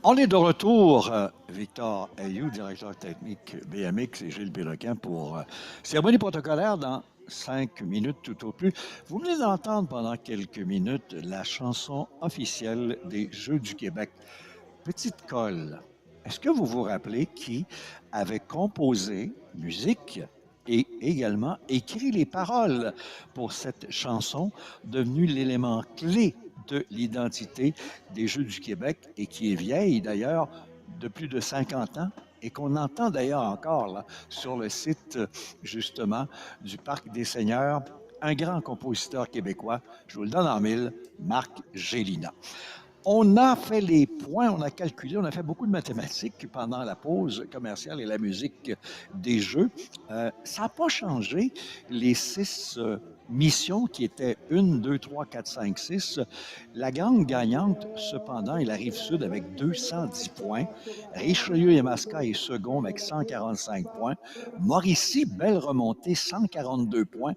On est de retour, Victor Ayou, directeur technique BMX et Gilles Péloquin pour cérémonie protocolaire dans 5 minutes tout au plus. Vous venez d'entendre pendant quelques minutes la chanson officielle des Jeux du Québec, Petite Colle. Est-ce que vous vous rappelez qui avait composé musique et également écrit les paroles pour cette chanson devenue l'élément clé de l'identité des Jeux du Québec et qui est vieille d'ailleurs de plus de 50 ans et qu'on entend d'ailleurs encore là, sur le site justement du Parc des Seigneurs, un grand compositeur québécois, je vous le donne en mille, Marc Gélina. On a fait les points, on a calculé, on a fait beaucoup de mathématiques pendant la pause commerciale et la musique des jeux. Ça n'a pas changé les 6 missions qui étaient 1, 2, 3, 4, 5, 6. La grande gagnante, cependant, est la Rive-Sud avec 210 points. Richelieu-Yamaska est second avec 145 points. Mauricie, belle remontée, 142 points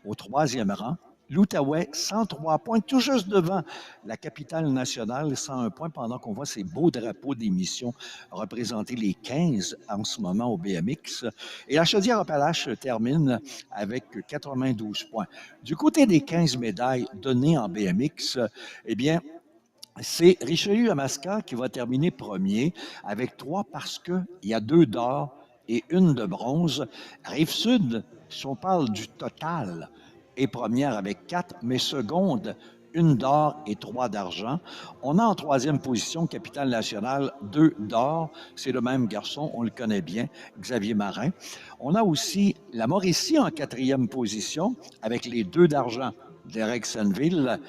au troisième rang. L'Outaouais, 103 points, tout juste devant la capitale nationale, 101 points, pendant qu'on voit ces beaux drapeaux d'émission représenter les 15 en ce moment au BMX. Et la Chaudière-Appalaches termine avec 92 points. Du côté des 15 médailles données en BMX, eh bien, c'est Richelieu-Yamaska qui va terminer premier avec 3 parce qu'il y a 2 d'or et 1 de bronze. Rive-Sud, si on parle du total, est première avec 4, mais seconde, 1 d'or et 3 d'argent. On a en troisième position Capitale Nationale, 2 d'or. C'est le même garçon, on le connaît bien, Xavier Marin. On a aussi la Mauricie en quatrième position avec les 2 d'argent d'Eric Senville.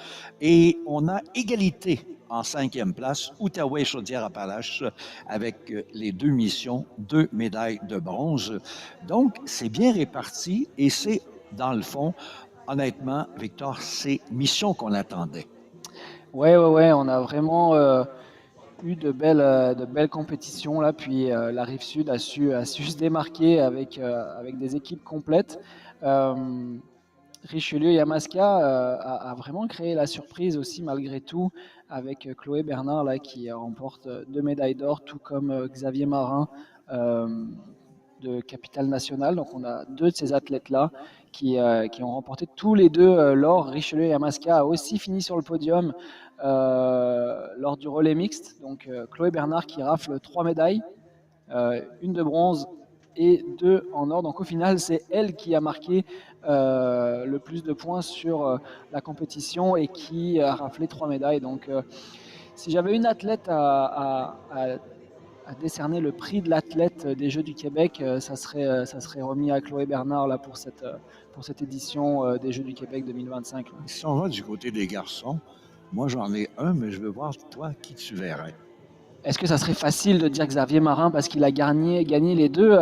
Et on a égalité en cinquième place, Outaouais-Chaudière-Appalaches avec les 2 missions, 2 médailles de bronze. Donc, c'est bien réparti et c'est, dans le fond, honnêtement, Victor, c'est mission qu'on attendait. Ouais, on a vraiment eu de belles compétitions là, puis la Rive-Sud a su se démarquer avec des équipes complètes. Euh, Richelieu et Yamaska a vraiment créé la surprise aussi malgré tout avec Chloé Bernard là, qui remporte 2 médailles d'or, tout comme Xavier Marin euh, de Capitale Nationale. Donc on a 2 de ces athlètes-là qui ont remporté tous les 2 l'or. Richelieu et Yamaska a aussi fini sur le podium lors du relais mixte. Donc Chloé Bernard qui rafle 3 médailles, 1 de bronze et 2 en or. Donc au final, c'est elle qui a marqué le plus de points sur la compétition et qui a raflé 3 médailles. Donc si j'avais une athlète à décerner le prix de l'athlète des Jeux du Québec, ça serait remis à Chloé Bernard là, pour cette édition des Jeux du Québec 2025. Là. Si on va du côté des garçons, moi j'en ai un, mais je veux voir toi qui tu verrais. Est-ce que ça serait facile de dire Xavier Marin parce qu'il a gagné les 2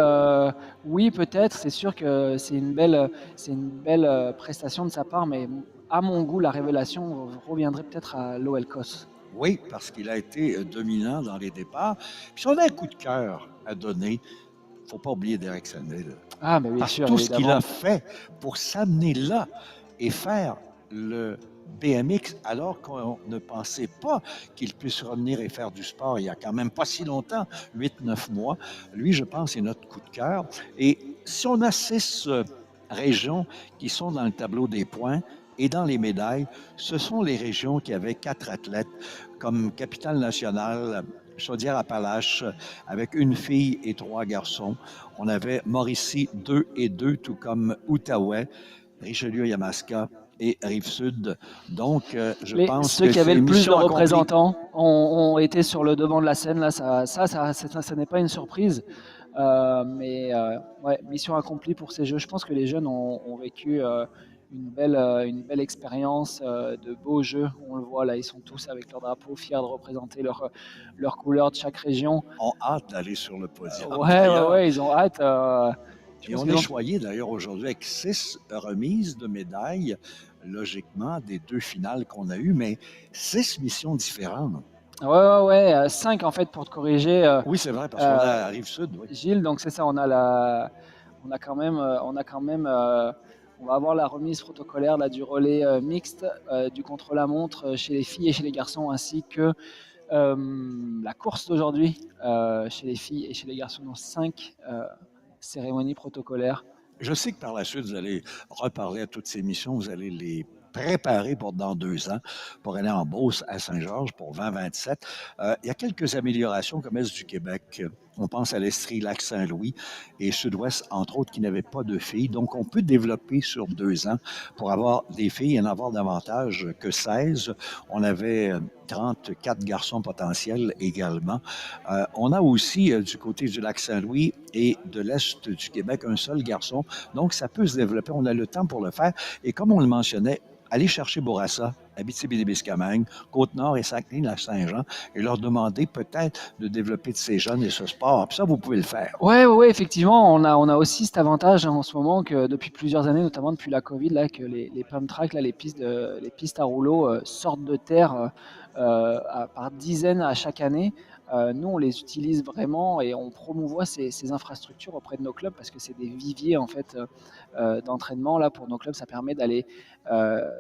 Oui, peut-être. C'est sûr que c'est une belle prestation de sa part, mais à mon goût, la révélation reviendrait peut-être à Loel Kos. Oui, parce qu'il a été dominant dans les départs. Puis si on a un coup de cœur à donner, il ne faut pas oublier Derek Sandel. Ah, mais bien Parce que sûr, tout ce qu'il évidemment. a fait pour s'amener là et faire le BMX alors qu'on ne pensait pas qu'il puisse revenir et faire du sport il y a quand même pas si longtemps, 8, 9 mois. Lui, je pense, est notre coup de cœur. Et si on a 6 régions qui sont dans le tableau des points et dans les médailles, ce sont les régions qui avaient 4 athlètes comme Capitale Nationale, Chaudière-Appalaches, avec 1 fille et 3 garçons. On avait Mauricie 2 et 2, tout comme Outaouais, Richelieu-Yamaska et Rive-Sud. Donc, je Mais pense ceux que qui avaient c'est le plus de mission accomplie. représentants ont été sur le devant de la scène. Là, ça n'est pas une surprise. Ouais, mission accomplie pour ces Jeux. Je pense que les jeunes ont vécu une belle expérience de beaux Jeux. On le voit là, ils sont tous avec leur drapeau, fiers de représenter leur couleur de chaque région. On a hâte d'aller sur le podium d'ailleurs. Ouais, ils ont hâte. Je Et pense on qu'ils est ont. choyé d'ailleurs aujourd'hui avec 6 remises de médailles, logiquement, des 2 finales qu'on a eues, mais 6 missions différentes. Ouais, 5 en fait pour te corriger. Oui, c'est vrai, parce qu'on Euh, a Rive-Sud, oui. Gilles, donc c'est ça, on va avoir la remise protocolaire là, du relais mixte, du contre-la-montre chez les filles et chez les garçons, ainsi que La course d'aujourd'hui, chez les filles et chez les garçons, dans 5 cérémonies protocolaires. Je sais que par la suite, vous allez reparler à toutes ces missions, vous allez les préparer pour dans 2 ans, pour aller en Beauce à Saint-Georges pour 2027. Il y a quelques améliorations comme Est du Québec. On pense à l'Estrie, Lac-Saint-Louis et Sud-Ouest, entre autres, qui n'avaient pas de filles. Donc, on peut développer sur 2 ans pour avoir des filles et en avoir davantage que 16. On avait 34 garçons potentiels également. On a aussi du côté du Lac-Saint-Louis et de l'Est du Québec un seul garçon. Donc, ça peut se développer. On a le temps pour le faire. Et comme on le mentionnait, aller chercher Bourassa, Abitibi-Témiscamingue, Côte-Nord et Saguenay-Lac-Saint-Jean et leur demander peut-être de développer de ces jeunes et ce sport. Puis ça, vous pouvez le faire. Ouais, ouais, ouais, effectivement, on a aussi cet avantage, hein, en ce moment, que depuis plusieurs années, notamment depuis la Covid, là, que les pump tracks, là, les pistes à rouleau sortent de terre par dizaines à chaque année. Nous, on les utilise vraiment et on promouvoit ces infrastructures auprès de nos clubs parce que c'est des viviers en fait d'entraînement là pour nos clubs. Ça permet d'aller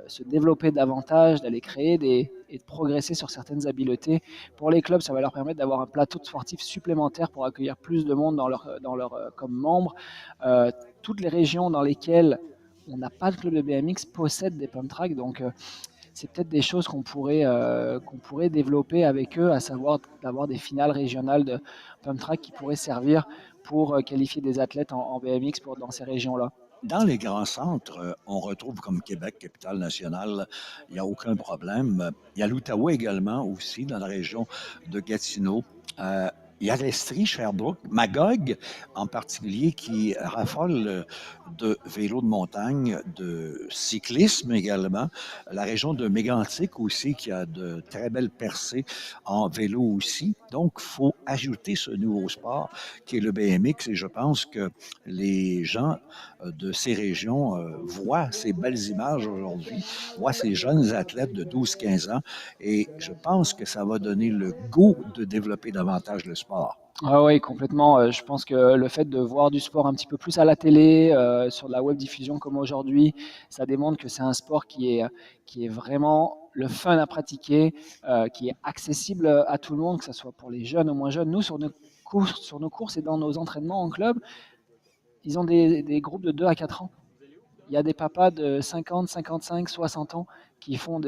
se développer davantage, d'aller créer et de progresser sur certaines habiletés. Pour les clubs, ça va leur permettre d'avoir un plateau de sportifs supplémentaire pour accueillir plus de monde comme membres. Toutes les régions dans lesquelles on n'a pas de club de BMX possèdent des pump tracks, donc c'est peut-être des choses qu'on pourrait développer avec eux, à savoir d'avoir des finales régionales de pump track qui pourraient servir pour qualifier des athlètes en BMX dans ces régions-là. Dans les grands centres, on retrouve comme Québec, capitale nationale, il n'y a aucun problème. Il y a l'Outaouais également aussi, dans la région de Gatineau. Euh, il y a l'Estrie, Sherbrooke, Magog en particulier, qui raffole de vélos de montagne, de cyclisme également. La région de Mégantic aussi, qui a de très belles percées en vélo aussi. Donc, il faut ajouter ce nouveau sport qui est le BMX et je pense que les gens de ces régions voient ces belles images aujourd'hui, voient ces jeunes athlètes de 12-15 ans et je pense que ça va donner le goût de développer davantage le sport. Ah oui, complètement. Je pense que le fait de voir du sport un petit peu plus à la télé, sur de la web diffusion comme aujourd'hui, ça démontre que c'est un sport qui est vraiment le fun à pratiquer, qui est accessible à tout le monde, que ce soit pour les jeunes ou moins jeunes. Nous, sur nos courses et dans nos entraînements en club, ils ont des groupes de 2 à 4 ans. Il y a des papas de 50, 55, 60 ans qui font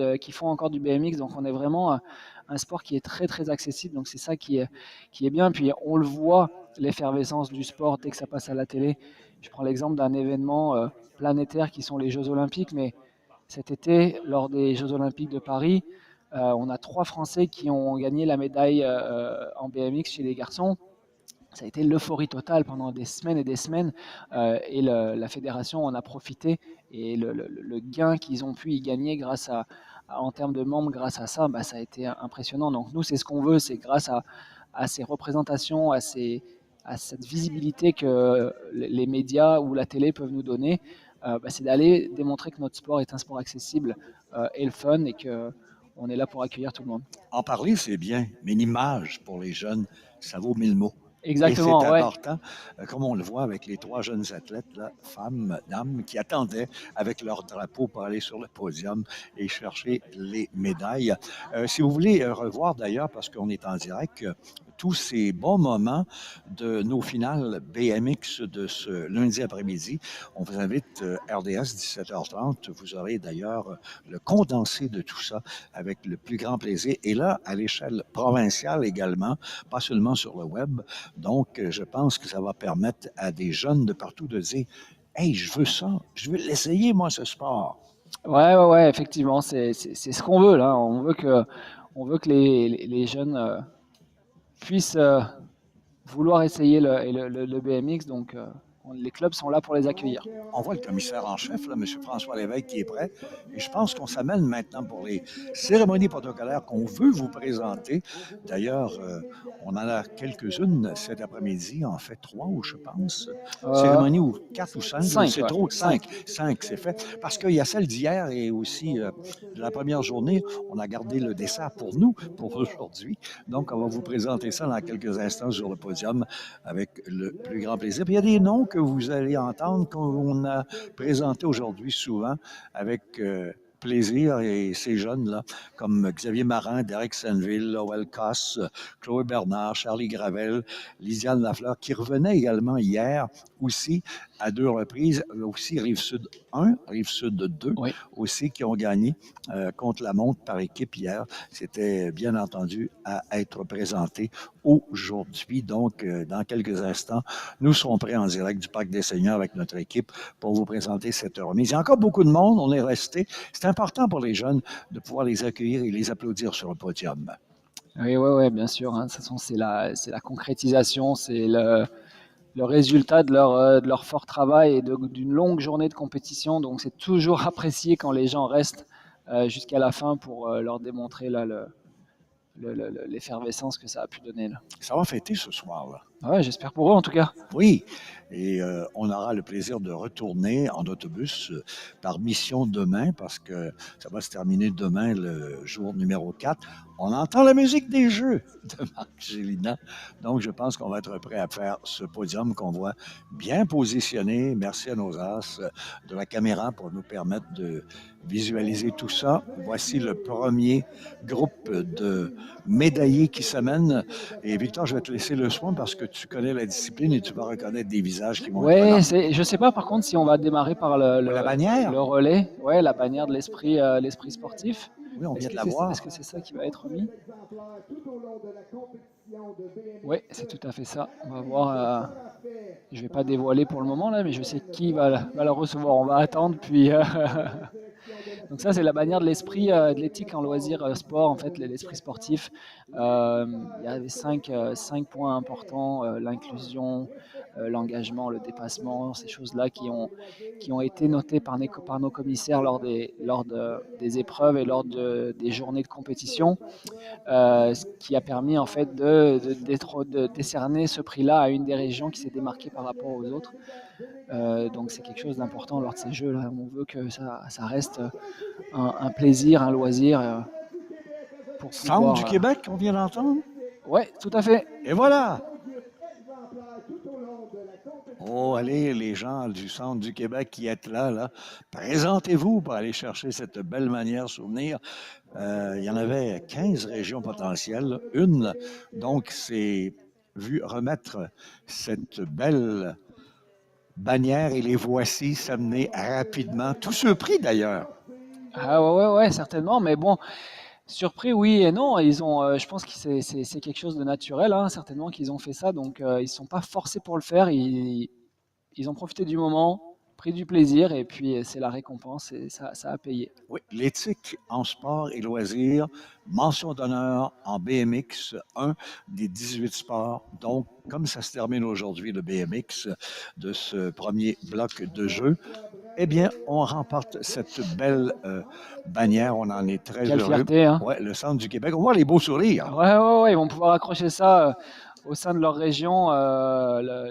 encore du BMX. Donc on est vraiment un sport qui est très très accessible. Donc c'est ça qui est bien. Puis on le voit, l'effervescence du sport dès que ça passe à la télé. Je prends l'exemple d'un événement planétaire qui sont les Jeux Olympiques. Mais cet été, lors des Jeux Olympiques de Paris, on a 3 Français qui ont gagné la médaille en BMX chez les garçons. Ça a été l'euphorie totale pendant des semaines et des semaines, et la fédération en a profité et le gain qu'ils ont pu y gagner en termes de membres grâce à ça, bah, ça a été impressionnant. Donc nous, c'est ce qu'on veut, c'est grâce à ces représentations, à cette visibilité que les médias ou la télé peuvent nous donner, bah, c'est d'aller démontrer que notre sport est un sport accessible et le fun et qu'on est là pour accueillir tout le monde. En parler, c'est bien, mais une image pour les jeunes, ça vaut 1000 mots. Et c'est Exactement, ouais. important, comme on le voit avec les 3 jeunes athlètes, là, femmes, dames, qui attendaient avec leur drapeau pour aller sur le podium et chercher les médailles. Si vous voulez revoir d'ailleurs, parce qu'on est en direct, tous ces bons moments de nos finales BMX de ce lundi après-midi. On vous invite RDS 17h30. Vous aurez d'ailleurs le condensé de tout ça avec le plus grand plaisir. Et là, à l'échelle provinciale également, pas seulement sur le web. Donc, je pense que ça va permettre à des jeunes de partout de dire hey, je veux ça, je veux l'essayer, moi, ce sport. Ouais, ouais, ouais, effectivement, c'est ce qu'on veut là. On veut que les jeunes puissent vouloir essayer le BMX, donc les clubs sont là pour les accueillir. On voit le commissaire en chef, là, M. François Lévesque, qui est prêt. Et je pense qu'on s'amène maintenant pour les cérémonies protocolaires qu'on veut vous présenter. D'ailleurs, on en a quelques-unes cet après-midi, en fait 3, ou je pense. Cérémonies ou 4 ou 5, 5, c'est ouais, trop. 5, 5. 5, c'est fait. Parce qu'il y a celle d'hier et aussi de la première journée, on a gardé le dessert pour nous, pour aujourd'hui. Donc, on va vous présenter ça dans quelques instants sur le podium avec le plus grand plaisir. Puis il y a des noms que vous allez entendre qu'on a présentés aujourd'hui souvent avec plaisir et ces jeunes-là, comme Xavier Marin, Derek Senville, Lowell Coss, Chloé Bernard, Charlie Gravel, Lisiane Lafleur, qui revenaient également hier aussi à 2 reprises, aussi Rive-Sud 1, Rive-Sud 2 Oui. aussi, qui ont gagné contre la montre par équipe hier. C'était bien entendu à être présenté aujourd'hui. Donc, dans quelques instants, nous serons prêts en direct du Parc des Seigneurs avec notre équipe pour vous présenter cette remise. Il y a encore beaucoup de monde, on est resté. C'est important pour les jeunes de pouvoir les accueillir et les applaudir sur le podium. Oui, ouais, ouais, bien sûr, hein. De toute façon, c'est la concrétisation, c'est le résultat de leur fort travail et d'une longue journée de compétition. Donc, c'est toujours apprécié quand les gens restent jusqu'à la fin pour leur démontrer là, l'effervescence que ça a pu donner. Là. Ça va fêter ce soir, là. Ouais, j'espère pour eux en tout cas. Oui, et on aura le plaisir de retourner en autobus par mission demain, parce que ça va se terminer demain, le jour numéro 4. On entend la musique des jeux de Marc Gélina, donc je pense qu'on va être prêt à faire ce podium qu'on voit bien positionné. Merci à nos as de la caméra pour nous permettre de visualiser tout ça. Voici le premier groupe de médaillés qui s'amènent. Et Victor, je vais te laisser le soin parce que tu connais la discipline et tu vas reconnaître des visages qui vont être là. Ouais, je sais pas par contre si on va démarrer par La bannière? le relais, ouais, la bannière de l'esprit sportif. Oui, on vient de la Est-ce voir. que c'est ça qui va être mis? Oui, c'est tout à fait ça. On va voir. Je vais pas dévoiler pour le moment là, mais je sais qui va la recevoir. On va attendre puis. Donc ça, c'est la bannière de l'esprit, de l'éthique en loisir sport, en fait, l'esprit sportif. Il y avait cinq points importants, l'inclusion, l'engagement, le dépassement, ces choses-là qui ont été notées par nos commissaires lors des épreuves et lors des journées de compétition, ce qui a permis en fait de décerner ce prix-là à une des régions qui s'est démarquée par rapport aux autres. Donc c'est quelque chose d'important lors de ces jeux-là. On veut que ça reste un plaisir, un loisir pour Centre pouvoir. du Québec qu'on vient d'entendre? Ouais, tout à fait. Et voilà! Oh, allez, les gens du Centre du Québec qui êtes là, présentez-vous pour aller chercher cette belle manière souvenir. Il y en avait 15 régions potentielles. Une, donc, s'est vue remettre cette belle bannière et les voici s'amener rapidement. Tout surpris d'ailleurs. Ah ouais, certainement. Mais bon, surpris, oui et non. Je pense que c'est quelque chose de naturel, hein, certainement qu'ils ont fait ça. Donc ils ne sont pas forcés pour le faire. Ils ont profité du moment, pris du plaisir et puis c'est la récompense et ça a payé. Oui, l'éthique en sport et loisirs, mention d'honneur en BMX, un des 18 sports. Donc, comme ça se termine aujourd'hui, le BMX, de ce premier bloc de jeu, eh bien, on remporte cette belle bannière. On en est très Quelle heureux. fierté, hein? Ouais, le Centre du Québec. On voit les beaux sourires. Ouais, ils vont pouvoir accrocher ça au sein de leur région.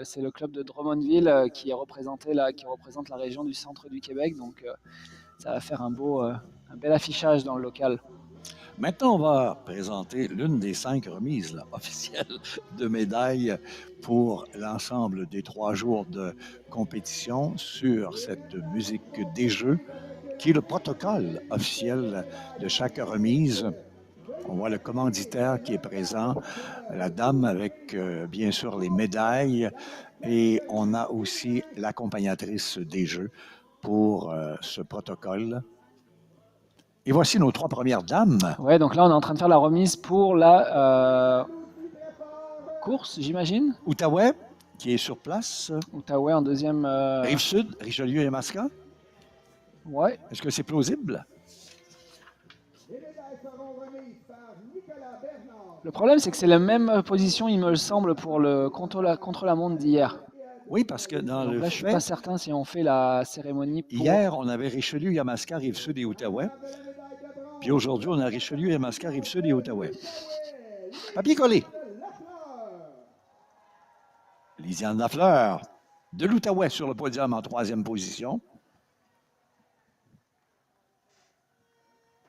C'est le club de Drummondville qui représente la région du centre du Québec. Donc, ça va faire un bel affichage dans le local. Maintenant, on va présenter l'une des 5 remises là, officielles de médailles pour l'ensemble des 3 jours de compétition sur cette musique des jeux, qui est le protocole officiel de chaque remise. On voit le commanditaire qui est présent, la dame avec bien sûr les médailles, et on a aussi l'accompagnatrice des jeux pour ce protocole. Et voici nos 3 premières dames. Ouais, donc là, on est en train de faire la remise pour la course, j'imagine. Outaouais, qui est sur place. Outaouais en deuxième. Rive-Sud, Richelieu et Masca. Ouais. Est-ce que c'est plausible? Le problème, c'est que c'est la même position, il me semble, pour le contre-la-montre d'hier. Oui, parce que dans Donc le là, je suis pas certain si on fait la cérémonie pour... Hier, on avait Richelieu, Yamaska, Rive-Sud et Outaouais. Puis aujourd'hui, on a Richelieu, Yamaska, Rive-Sud et Outaouais. Papier collé. Lisiane Lafleur de l'Outaouais sur le podium en 3e position.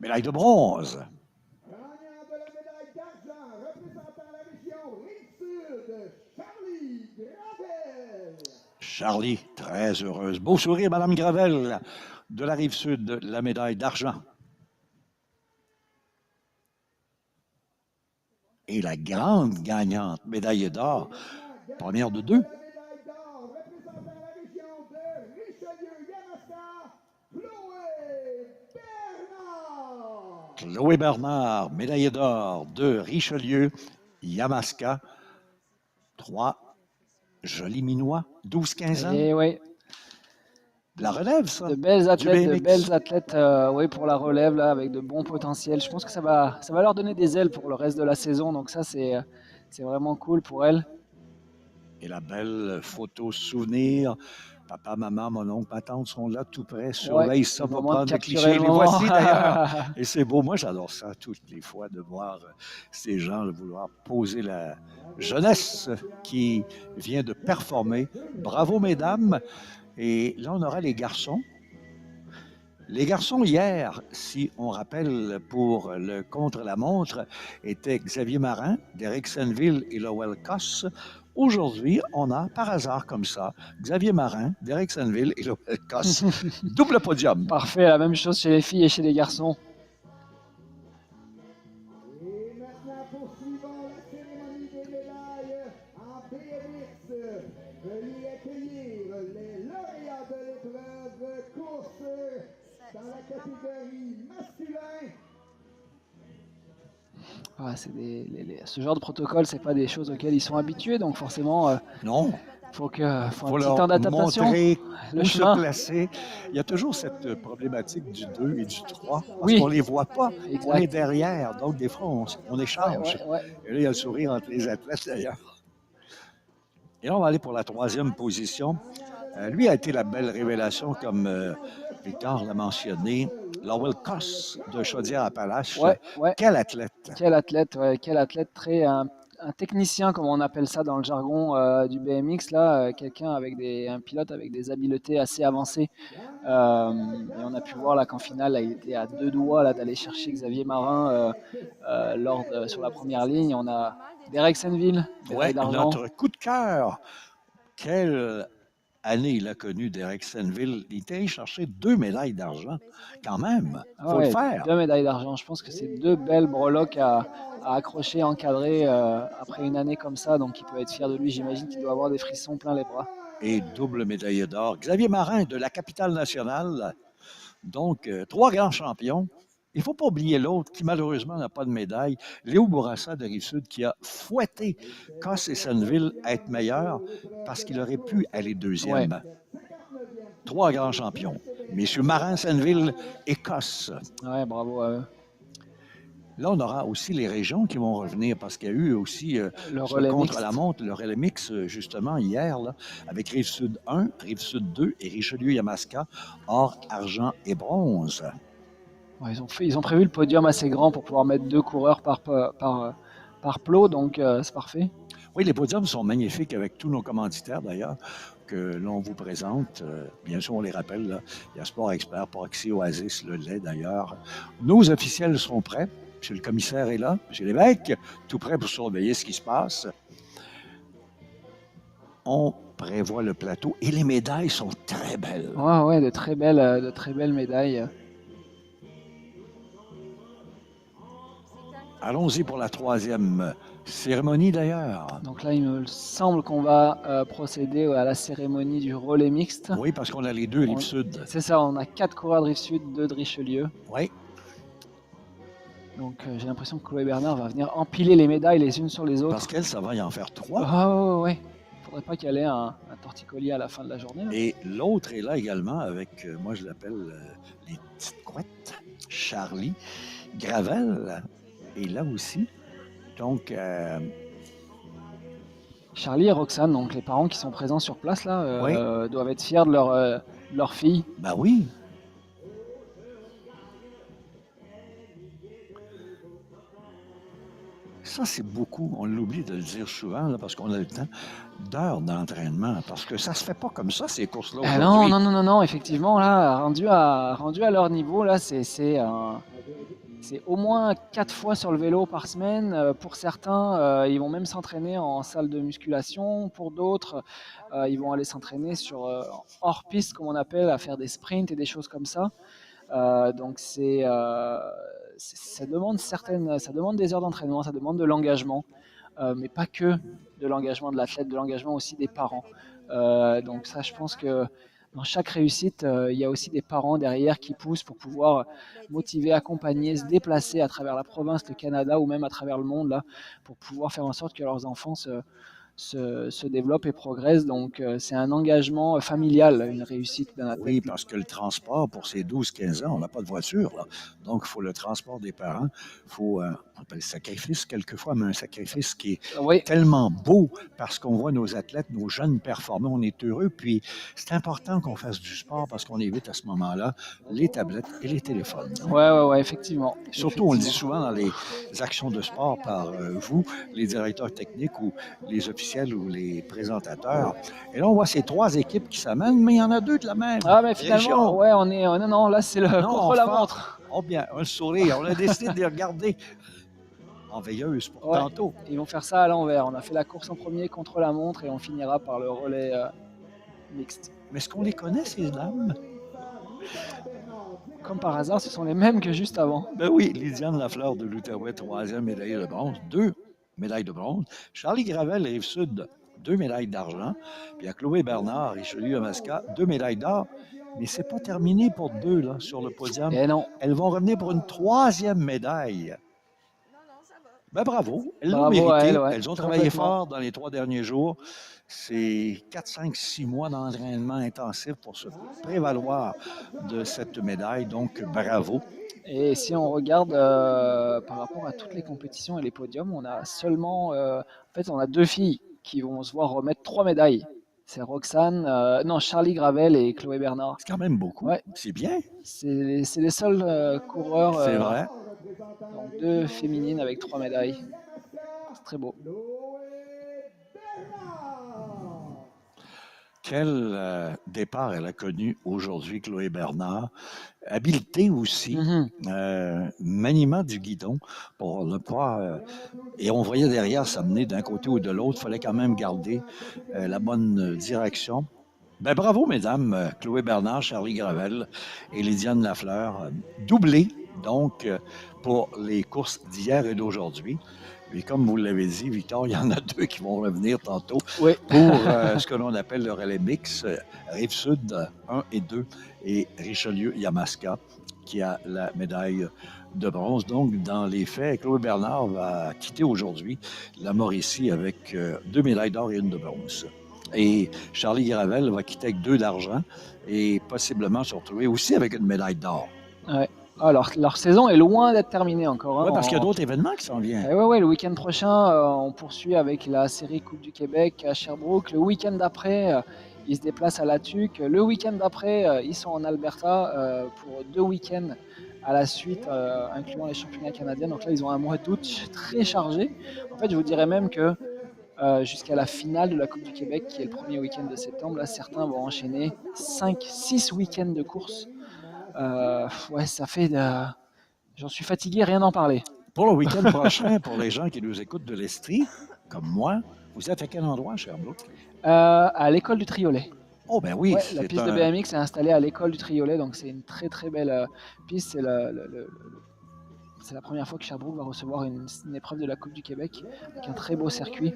Médaille de bronze. Charlie, très heureuse. Beau sourire, Madame Gravel, de la Rive-Sud, la médaille d'argent. Et la grande gagnante, médaille d'or, première de deux, Chloé Bernard, médaille d'or de Richelieu, Yamaska, 3 jolis minois, 12-15 ans. Et ouais, De la relève, ça, de belles du athlètes, BMX. oui, pour la relève, là, avec de bons potentiels. Je pense que ça va leur donner des ailes pour le reste de la saison. Donc ça, c'est vraiment cool pour elles. Et la belle photo souvenir. Papa, maman, mon oncle, ma tante sont là tout près. Ouais, Surveille ça le pour moment de prendre des capturer clichés. le Les moment. voici d'ailleurs. Et c'est beau. Moi, j'adore ça toutes les fois de voir ces gens là, vouloir poser la jeunesse qui vient de performer. Bravo, mesdames. Et là, on aura les garçons. Les garçons, hier, si on rappelle pour le contre-la-montre, étaient Xavier Marin, Derek Senville et Lowell Coss. Aujourd'hui, on a, par hasard comme ça, Xavier Marin, Derek Senville et Lowell Coss. Double podium. Parfait, la même chose chez les filles et chez les garçons. Et maintenant, poursuivons la cérémonie des médailles en BMX. Veuillez accueillir les lauréats de l'épreuve course dans la catégorie masculin. Ah, ce genre de protocole, c'est pas des choses auxquelles ils sont habitués, donc forcément, Non, faut il un faut petit leur temps d'adaptation. montrer Le où se chemin. placer. Il y a toujours cette problématique du 2 et du 3, parce Oui. qu'on ne les voit pas. Exact. On est derrière, donc des fois, on échange. Ouais. Et là, il y a le sourire entre les athlètes d'ailleurs. Et là, on va aller pour la troisième position. Lui a été la belle révélation, comme Victor l'a mentionné. Lowell Coss de Chaudière-Appalaches. Ouais. Quel athlète! Quel athlète, un technicien, comme on appelle ça dans le jargon du BMX, là, quelqu'un un pilote avec des habiletés assez avancées. Et on a pu voir là qu'en finale, là, il était à 2 doigts là, d'aller chercher Xavier Marin sur la première ligne. On a Derek Senville, médaille Ouais, d'argent. notre coup de cœur. Quelle année il a connu Derek Senville. Il était allé chercher 2 médailles d'argent. Quand même, il faut le faire. 2 médailles d'argent. Je pense que c'est 2 belles breloques à accrocher, encadrer après une année comme ça. Donc il peut être fier de lui. J'imagine qu'il doit avoir des frissons plein les bras. Et double médaillé d'or. Xavier Marin de la capitale nationale. Donc, 3 grands champions. Il ne faut pas oublier l'autre qui, malheureusement, n'a pas de médaille. Léo Bourassa de Rive-Sud qui a fouetté Coss et Senneville à être meilleur parce qu'il aurait pu aller deuxième. Ouais. 3 grands champions. Messieurs Marin, Senneville et Coss. Ouais, bravo à eux. Là, on aura aussi les régions qui vont revenir parce qu'il y a eu aussi Le relais contre-la-montre, le relais mix, justement, hier, là, avec Rive-Sud 1, Rive-Sud 2 et Richelieu-Yamaska, or, argent et bronze. Ouais, ils ont prévu le podium assez grand pour pouvoir mettre 2 coureurs par plot, donc c'est parfait. Oui, les podiums sont magnifiques avec tous nos commanditaires d'ailleurs que l'on vous présente. Bien sûr, on les rappelle, là, il y a Sport Expert, Proxy, Oasis, le lait d'ailleurs. Nos officiels sont prêts. Monsieur le commissaire est là, Monsieur Lévesque, tout prêt pour surveiller ce qui se passe. On prévoit le plateau et les médailles sont très belles. Ouais, de très belles médailles. Allons-y pour la troisième cérémonie d'ailleurs. Donc là, il me semble qu'on va procéder à la cérémonie du relais mixte. Oui, parce qu'on a les deux Rive-Sud. C'est ça, on a 4 coureurs de Rive-Sud, 2 de Richelieu. Oui. Donc j'ai l'impression que Chloé Bernard va venir empiler les médailles les unes sur les autres. Parce qu'elle, ça va y en faire 3. Ah ouais. Faudrait pas qu'elle ait un torticolis à la fin de la journée. Là. Et l'autre est là également avec, moi je l'appelle les petites couettes, Charlie Gravel est là aussi. Donc, Charlie et Roxane, donc les parents qui sont présents sur place là, Oui. Doivent être fiers de leur fille. Ben oui. Ça, c'est beaucoup, on l'oublie de le dire souvent, là, parce qu'on a le temps, d'heures d'entraînement. Parce que ça se fait pas comme ça, ces courses-là aujourd'hui. Non, effectivement, là, rendu à leur niveau, là, c'est au moins 4 fois sur le vélo par semaine. Pour certains, ils vont même s'entraîner en salle de musculation. Pour d'autres, ils vont aller s'entraîner sur hors piste, comme on appelle, à faire des sprints et des choses comme ça. Donc ça demande des heures d'entraînement, ça demande de l'engagement, mais pas que de l'engagement de l'athlète, de l'engagement aussi des parents. Donc ça, je pense que dans chaque réussite, il y a aussi des parents derrière qui poussent pour pouvoir motiver, accompagner, se déplacer à travers la province, le Canada ou même à travers le monde là, pour pouvoir faire en sorte que leurs enfants se développent et progressent. Donc c'est un engagement familial, une réussite d'un athlète. Oui, parce que le transport pour ces 12-15 ans, on n'a pas de voiture, là. Donc, il faut le transport des parents. Il faut, on appelle sacrifice quelquefois, mais un sacrifice qui est Oui, tellement beau parce qu'on voit nos athlètes, nos jeunes performer, on est heureux. Puis, c'est important qu'on fasse du sport parce qu'on évite à ce moment-là les tablettes et les téléphones. ouais, effectivement. Surtout, on le dit Effectivement. souvent dans les actions de sport par vous, les directeurs techniques ou les officiels ou les présentateurs. Et là, on voit ces 3 équipes qui s'amènent, mais il y en a 2 de la même Ah, mais finalement, région. ouais, non, non, là c'est le Non, on contre-la-montre. oh bien, un sourire. On a décidé de les regarder en veilleuse pour Ouais, tantôt. ils vont faire ça à l'envers. On a fait la course en premier contre la montre et on finira par le relais mixte. Mais est-ce qu'on les connaît, ces dames? Comme par hasard, ce sont les mêmes que juste avant. Ben oui, Lydiane Lafleur de l'Outaouais, 3e médaille de bronze, 2 médailles de bronze. Charlie Gravel, Rive-Sud, 2 médailles d'argent. Puis il y a Chloé Bernard, Richelieu-Yamaska, 2 médailles d'or. Mais c'est pas terminé pour 2 là, sur le podium. Et non, Elles vont revenir pour une 3e médaille. Ben bravo, elles l'ont bravo à mérité. elles, ouais, Elles ont travaillé complètement. fort dans les 3 derniers jours. C'est 4, 5, 6 mois d'entraînement intensif pour se prévaloir de cette médaille. Donc, bravo. Et si on regarde par rapport à toutes les compétitions et les podiums, on a seulement, en fait, on a 2 filles qui vont se voir remettre 3 médailles. C'est Roxane, non, Charlie Gravel et Chloé Bernard. C'est quand même beaucoup. Ouais, C'est bien. c'est les seuls coureurs, C'est vrai. donc 2 féminines avec 3 médailles. C'est très beau. Quel départ elle a connu aujourd'hui, Chloé Bernard. Habileté aussi. Maniement du guidon pour ne pas. Et on voyait derrière s'amener d'un côté ou de l'autre. Il fallait quand même garder la bonne direction. Ben bravo, mesdames. Chloé Bernard, Charlie Gravel et Lydiane Lafleur. Doublé, donc, pour les courses d'hier et d'aujourd'hui. Et comme vous l'avez dit, Victor, il y en a 2 qui vont revenir tantôt Oui, pour ce que l'on appelle le relais mix, Rive-Sud 1 et 2 et Richelieu-Yamaska qui a la médaille de bronze. Donc, dans les faits, Chloé Bernard va quitter aujourd'hui la Mauricie avec 2 médailles d'or et 1 de bronze. Et Charlie Gravel va quitter avec 2 d'argent et possiblement se retrouver aussi avec une médaille d'or. ouais. Ah, leur saison est loin d'être terminée encore. Hein. Oui, parce qu'il y a d'autres événements qui s'en viennent. Ouais, le week-end prochain, on poursuit avec la série Coupe du Québec à Sherbrooke. Le week-end d'après, ils se déplacent à La Tuque. Le week-end d'après, ils sont en Alberta pour 2 week-ends à la suite, incluant les championnats canadiens. Donc là, ils ont un mois d'août très chargé. En fait, je vous dirais même que jusqu'à la finale de la Coupe du Québec, qui est le premier week-end de septembre, là, certains vont enchaîner 5-6 week-ends de course. Ouais, ça fait... J'en suis fatigué, rien d'en parler. Pour le week-end prochain, pour les gens qui nous écoutent de l'Estrie, comme moi, vous êtes à quel endroit à Sherbrooke? À l'école du Triolet. Oh ben oui, Ouais, la piste de BMX est installée à l'école du Triolet, donc c'est une très très belle piste. C'est la première fois que Sherbrooke va recevoir une épreuve de la Coupe du Québec avec un très beau circuit.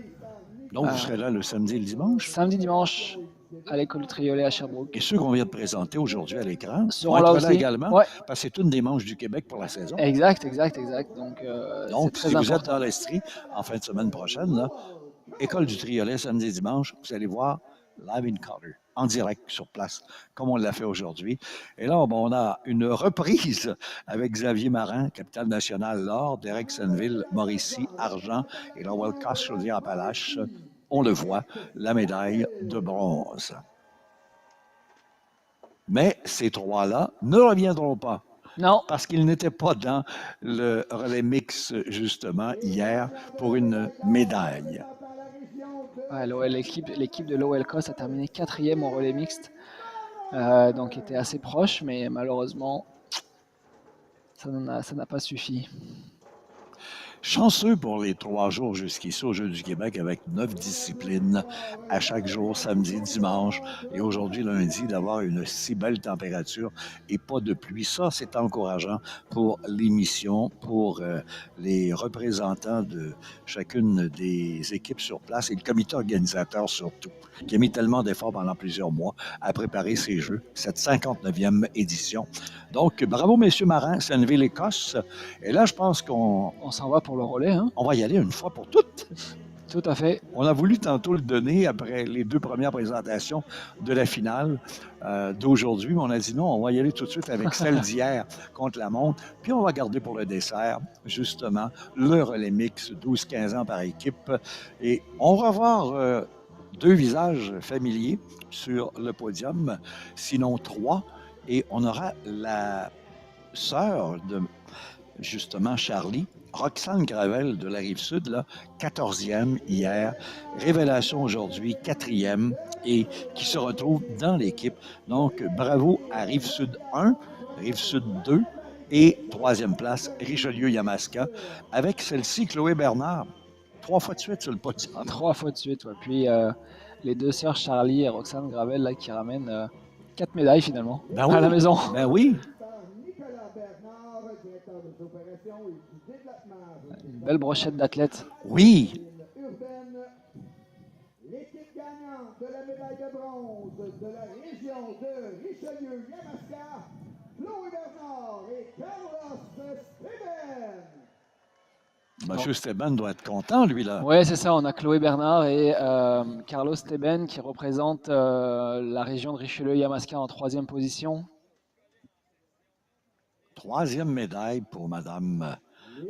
Donc vous serez là le samedi et le dimanche? Samedi, dimanche à l'école du Triolet à Sherbrooke. Et ceux qu'on vient de présenter aujourd'hui à l'écran seront vont là être aussi. Là également, ouais. Parce que c'est une des manches du Québec pour la saison. Exact. Donc si très vous important. êtes dans l'Estrie en fin de semaine prochaine, là, école du Triolet samedi et dimanche, vous allez voir Live in Color, en direct sur place, comme on l'a fait aujourd'hui. Et là, on a une reprise avec Xavier Marin, capitaine national l'or, Derek Senville, Mauricie, argent, et Lowell Coss, Chaudière-Appalaches. On le voit, la médaille de bronze. Mais ces 3-là ne reviendront pas. Non. Parce qu'ils n'étaient pas dans le relais mix, justement, hier, pour une médaille. Ouais, l'équipe de l'OL Coast a terminé 4e au relais mixte. Donc était assez proche, mais malheureusement, ça n'a pas suffi. Chanceux pour les 3 jours jusqu'ici aux Jeux du Québec avec 9 disciplines à chaque jour, samedi, dimanche et aujourd'hui lundi, d'avoir une si belle température et pas de pluie. Ça, c'est encourageant pour l'émission, pour les représentants de chacune des équipes sur place et le comité organisateur surtout, qui a mis tellement d'efforts pendant plusieurs mois à préparer ces Jeux, cette 59e édition. Donc, bravo, messieurs marins, c'est une ville Écosse. Et là, je pense qu'on On s'en va pour le relais, hein? on va y aller une fois pour toutes. Tout à fait. On a voulu tantôt le donner après les 2 premières présentations de la finale d'aujourd'hui, mais on a dit non, on va y aller tout de suite avec celle d'hier contre la montre, puis on va garder pour le dessert, justement, le relais mix 12-15 ans par équipe. Et on va voir 2 visages familiers sur le podium, sinon 3, et on aura la sœur de justement Charlie, Roxane Gravel de la Rive-Sud, là, 14e hier, révélation aujourd'hui, 4e, et qui se retrouve dans l'équipe. Donc, bravo à Rive-Sud 1, Rive-Sud 2 et 3e place, Richelieu-Yamaska, avec celle-ci, Chloé Bernard, 3 fois de suite sur le podium. 3 fois de suite, ouais. Puis les 2 sœurs Charlie et Roxane Gravel là, qui ramènent 4 médailles finalement Ben oui, à la maison. Ben oui. Nicolas Bernard, directeur des opérations et du développement. Une belle brochette d'athlètes. Oui. Urbaine, l'équipe gagnante de la médaille de bronze de la région de Richelieu-Yamaska, Chloé Bernard et Carlos Steven. Monsieur Steban doit être content, lui, là. Ouais, c'est ça. On a Chloé Bernard et Carlos Teben qui représentent la région de Richelieu-Yamaska en 3e position. 3e médaille pour Madame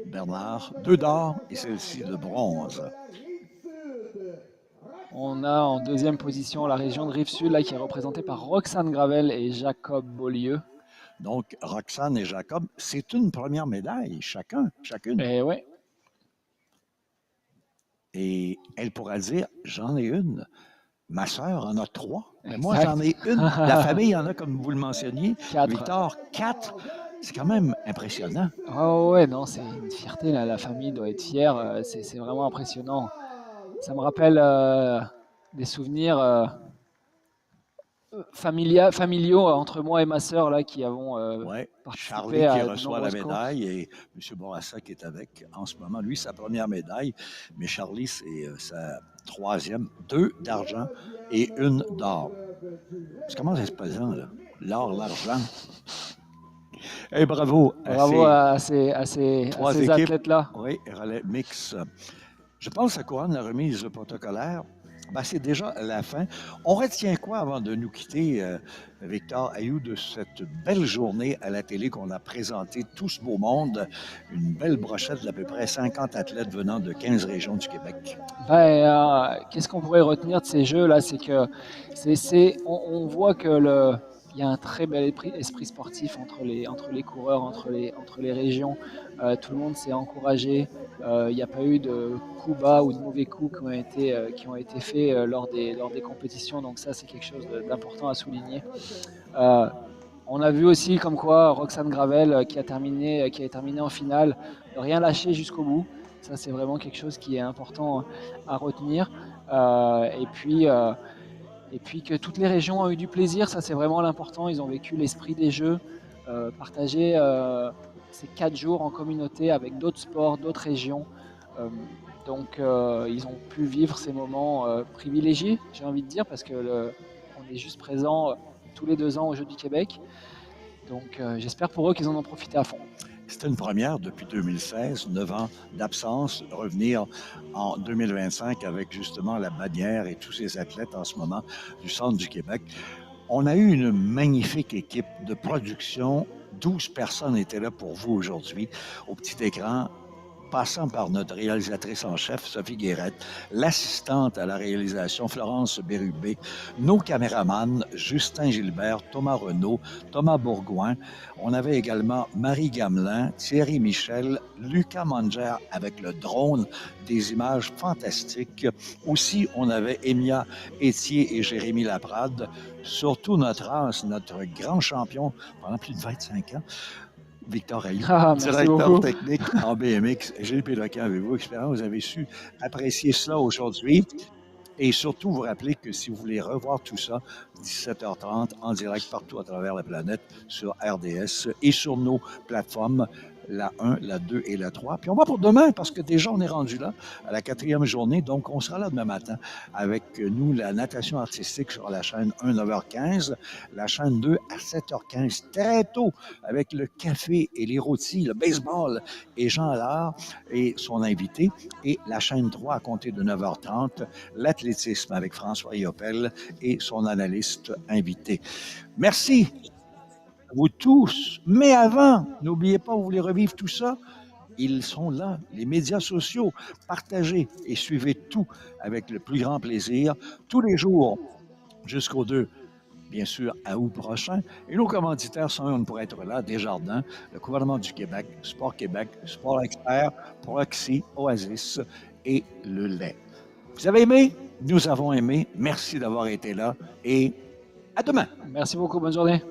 Bernard, 2 d'or et celle-ci de bronze. On a en 2e position la région de Rive-Sud là, qui est représentée par Roxane Gravel et Jacob Beaulieu. Donc, Roxane et Jacob, c'est une première médaille, chacune. Et ouais. Et elle pourra dire, j'en ai une. Ma sœur en a 3. Mais moi, Exact. j'en ai une. La famille en a, comme vous le mentionniez. 4. Victor, 4. C'est quand même impressionnant. Oh ouais, non, c'est une fierté, là. La famille doit être fière, c'est vraiment impressionnant. Ça me rappelle des souvenirs familiaux entre moi et ma sœur là, qui avons Oui, participé Charlie à qui de reçoit la nombreuses courses. médaille et M. Bourassa qui est avec en ce moment. Lui, sa première médaille, mais Charlie, c'est sa 3e, 2 d'argent et 1 d'or. Ça commence à être pesant, là. L'or, l'argent. Et bravo Bravo à ces équipes. athlètes-là. Oui, relais mix. Je pense à couronne la remise protocolaire. Ben, c'est déjà la fin. On retient quoi avant de nous quitter, Victor Ayoub, de cette belle journée à la télé qu'on a présentée tout ce beau monde? Une belle brochette d'à peu près 50 athlètes venant de 15 régions du Québec. Ben, qu'est-ce qu'on pourrait retenir de ces jeux-là? C'est que on voit que il y a un très bel esprit sportif entre les coureurs, entre les régions. Tout le monde s'est encouragé. Il n'y a pas eu de coups bas ou de mauvais coups qui ont été faits lors des compétitions. Donc ça, c'est quelque chose d'important à souligner. On a vu aussi comme quoi Roxane Gravel, qui a terminé en finale, ne rien lâcher jusqu'au bout. Ça, c'est vraiment quelque chose qui est important à retenir. Et puis que toutes les régions ont eu du plaisir, ça c'est vraiment l'important. Ils ont vécu l'esprit des Jeux, partagé ces 4 jours en communauté avec d'autres sports, d'autres régions. Donc ils ont pu vivre ces moments privilégiés, j'ai envie de dire, parce que on est juste présent tous les 2 ans aux Jeux du Québec. Donc j'espère pour eux qu'ils en ont profité à fond. C'était une première depuis 2016, 9 ans d'absence, revenir en 2025 avec justement la bannière et tous ces athlètes en ce moment du centre du Québec. On a eu une magnifique équipe de production. 12 personnes étaient là pour vous aujourd'hui au petit écran, passant par notre réalisatrice en chef, Sophie Guérette, l'assistante à la réalisation, Florence Bérubé, nos caméramans, Justin Gilbert, Thomas Renaud, Thomas Bourgoin. On avait également Marie Gamelin, Thierry Michel, Lucas Manger avec le drone, des images fantastiques. Aussi, on avait Emilia Etier et Jérémy Laprade. Surtout notre as, notre grand champion pendant plus de 25 ans, Victor Rayou, Ah, merci directeur beaucoup. technique en BMX. Gilles Péloquin, avez-vous expérience? Vous avez su apprécier cela aujourd'hui. Et surtout, vous rappelez que si vous voulez revoir tout ça, 17h30 en direct partout à travers la planète sur RDS et sur nos plateformes, la 1, la 2 et la 3. Puis on va pour demain parce que déjà on est rendu là à la 4e journée. Donc on sera là demain matin avec nous, la natation artistique sur la chaîne 1, 9h15, la chaîne 2 à 7h15, très tôt avec le café et les rôtis, le baseball et Jean Allard et son invité. Et la chaîne 3 à compter de 9h30, l'athlétisme avec François Yopel et son analyste invité. Merci à vous tous. Mais avant, n'oubliez pas, vous voulez revivre tout ça? Ils sont là, les médias sociaux. Partagez et suivez tout avec le plus grand plaisir, tous les jours jusqu'au 2, bien sûr, à août prochain. Et nos commanditaires sont pour être là, Desjardins, le gouvernement du Québec, Sport Québec, Sport Expert, Proxy, Oasis et le lait. Vous avez aimé? Nous avons aimé. Merci d'avoir été là et à demain. Merci beaucoup. Bonne journée.